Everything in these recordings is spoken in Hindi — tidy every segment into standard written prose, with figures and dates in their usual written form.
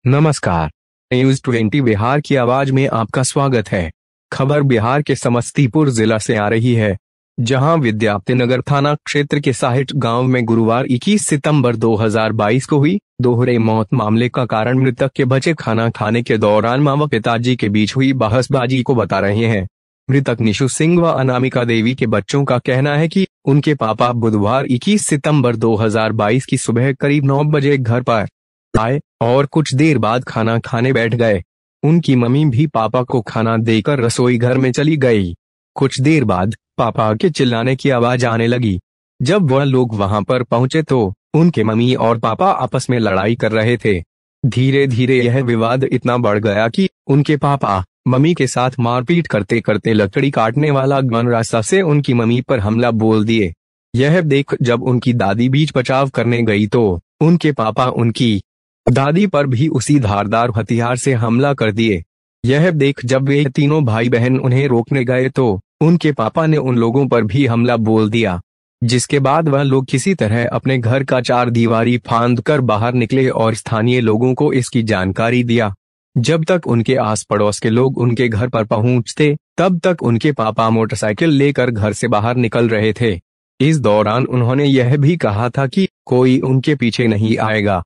नमस्कार। न्यूज़ 20 बिहार की आवाज में आपका स्वागत है। खबर बिहार के समस्तीपुर जिला से आ रही है, जहां विद्यापतिनगर थाना क्षेत्र के साहिट गांव में गुरुवार 21 सितंबर 2022 को हुई दोहरे मौत मामले का कारण मृतक के बच्चे खाना खाने के दौरान मां व पिताजी के बीच हुई बहसबाजी को बता रहे हैं। मृतक निशु सिंह व अनामिका देवी के बच्चों का कहना है कि उनके पापा बुधवार 21 सितंबर 2022 की सुबह करीब 9 बजे घर पर आए और कुछ देर बाद खाना खाने बैठ गए। उनकी मम्मी भी पापा को खाना देकर रसोई घर में चली गई। कुछ देर बाद पापा के चिल्लाने की आवाज आने लगी। जब वह लोग वहां पर पहुंचे तो उनके मम्मी और पापा आपस में लड़ाई कर रहे थे। धीरे धीरे यह विवाद इतना बढ़ गया कि उनके पापा मम्मी के साथ मारपीट करते करते लकड़ी काटने वाला गन रास्ता से उनकी मम्मी पर हमला बोल दिए। यह देख जब उनकी दादी बीच बचाव करने गई तो उनके पापा उनकी दादी पर भी उसी धारदार हथियार से हमला कर दिए। यह देख जब वे तीनों भाई बहन उन्हें रोकने गए तो उनके पापा ने उन लोगों पर भी हमला बोल दिया, जिसके बाद वह लोग किसी तरह अपने घर का चार दीवारी फांद कर बाहर निकले और स्थानीय लोगों को इसकी जानकारी दिया। जब तक उनके आस पड़ोस के लोग उनके घर पर पहुंचते तब तक उनके पापा मोटरसाइकिल लेकर घर से बाहर निकल रहे थे। इस दौरान उन्होंने यह भी कहा था कि कोई उनके पीछे नहीं आएगा,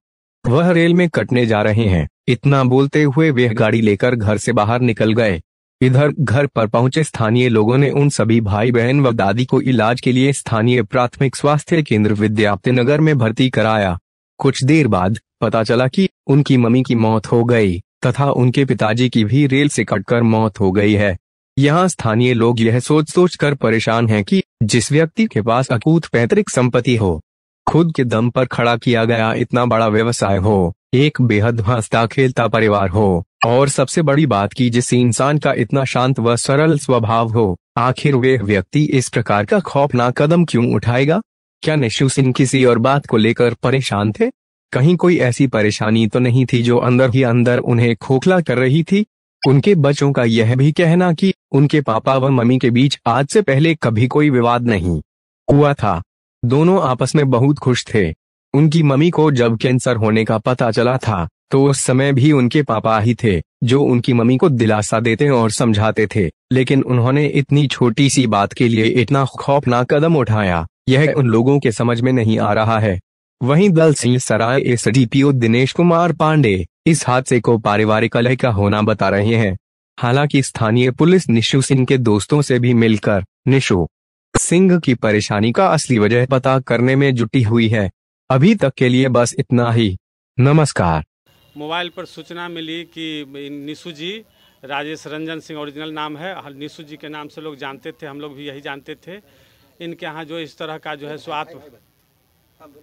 वह रेल में कटने जा रहे हैं। इतना बोलते हुए वे गाड़ी लेकर घर से बाहर निकल गए। इधर घर पर पहुंचे स्थानीय लोगों ने उन सभी भाई बहन व दादी को इलाज के लिए स्थानीय प्राथमिक स्वास्थ्य केंद्र विद्यापतिनगर में भर्ती कराया। कुछ देर बाद पता चला कि उनकी मम्मी की मौत हो गई तथा उनके पिताजी की भी रेल से कटकर मौत हो गई है। यहाँ स्थानीय लोग यह सोच कर परेशान हैं कि जिस व्यक्ति के पास अकूत पैतृक संपत्ति हो, खुद के दम पर खड़ा किया गया इतना बड़ा व्यवसाय हो, एक बेहद हंसता खेलता परिवार हो और सबसे बड़ी बात कि जिस इंसान का इतना शांत व सरल स्वभाव हो, आखिर वे व्यक्ति इस प्रकार का खौफनाक कदम क्यों उठाएगा? क्या निशु सिंह किसी और बात को लेकर परेशान थे? कहीं कोई ऐसी परेशानी तो नहीं थी जो अंदर ही अंदर उन्हें खोखला कर रही थी? उनके बच्चों का यह भी कहना कि उनके पापा व मम्मी के बीच आज से पहले कभी कोई विवाद नहीं हुआ था। दोनों आपस में बहुत खुश थे। उनकी मम्मी को जब कैंसर होने का पता चला था तो उस समय भी उनके पापा ही थे जो उनकी मम्मी को दिलासा देते और समझाते थे, लेकिन उन्होंने इतनी छोटी सी बात के लिए इतना खौफनाक कदम उठाया, यह उन लोगों के समझ में नहीं आ रहा है। वहीं दलसिंह सराय एसडीपीओ दिनेश कुमार पांडे इस हादसे को पारिवारिक कलह का होना बता रहे हैं। हालांकि स्थानीय पुलिस निशु सिंह के दोस्तों से भी मिलकर निशु सिंह की परेशानी का असली वजह पता करने में जुटी हुई है। अभी तक के लिए बस इतना ही। नमस्कार। मोबाइल पर सूचना मिली कि निशु जी, राजेश रंजन सिंह ओरिजिनल नाम है, निशु जी के नाम से लोग जानते थे, हम लोग भी यही जानते थे। इनके यहाँ जो इस तरह का जो है स्वास्थ्य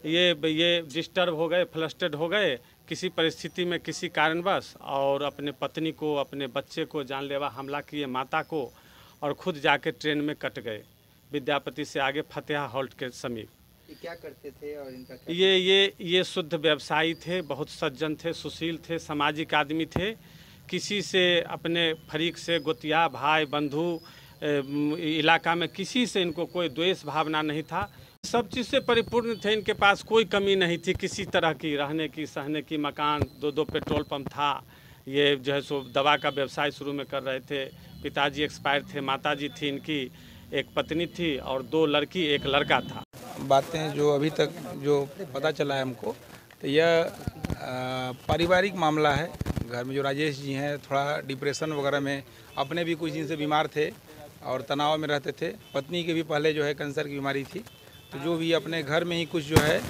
ये डिस्टर्ब हो गए, फ्लस्टेड हो गए किसी परिस्थिति में किसी कारणवश, और अपने पत्नी को अपने बच्चे को जानलेवा हमला किए, माता को, और खुद जाके ट्रेन में कट गए विद्यापति से आगे फतेहा हॉल्ट के समीप। क्या करते थे और इनका क्या? ये शुद्ध व्यवसायी थे, बहुत सज्जन थे, सुशील थे, सामाजिक आदमी थे। किसी से अपने फरीक से, गोतिया भाई बंधु इलाका में किसी से इनको कोई द्वेष भावना नहीं था। सब चीज़ से परिपूर्ण थे, इनके पास कोई कमी नहीं थी किसी तरह की, रहने की, सहने की, मकान, दो पेट्रोल पंप था। ये जो है सो दवा का व्यवसाय शुरू में कर रहे थे। पिताजी एक्सपायर थे, माताजी थी इनकी, एक पत्नी थी और 2 लड़की 1 लड़का था। बातें जो अभी तक जो पता चला है हमको, तो यह पारिवारिक मामला है। घर में जो राजेश जी हैं थोड़ा डिप्रेशन वगैरह में, अपने भी कुछ दिन से बीमार थे और तनाव में रहते थे। पत्नी के भी पहले जो है कैंसर की बीमारी थी। तो जो भी अपने घर में ही कुछ जो है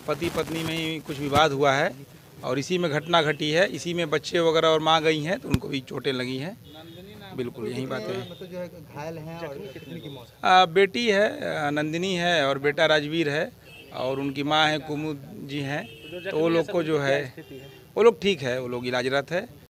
पति पत्नी में ही कुछ विवाद हुआ है और इसी में घटना घटी है। इसी में बच्चे वगैरह और माँ गई हैं तो उनको भी चोटें लगी हैं। बिल्कुल यही बातें हैं। मतलब जो है घायल हैं और कितनी की मौत? बेटी है नंदिनी है और बेटा राजवीर है और उनकी माँ है कुमुद जी हैं। तो वो लोग को जो है वो लोग ठीक है, वो लोग इलाजरत है।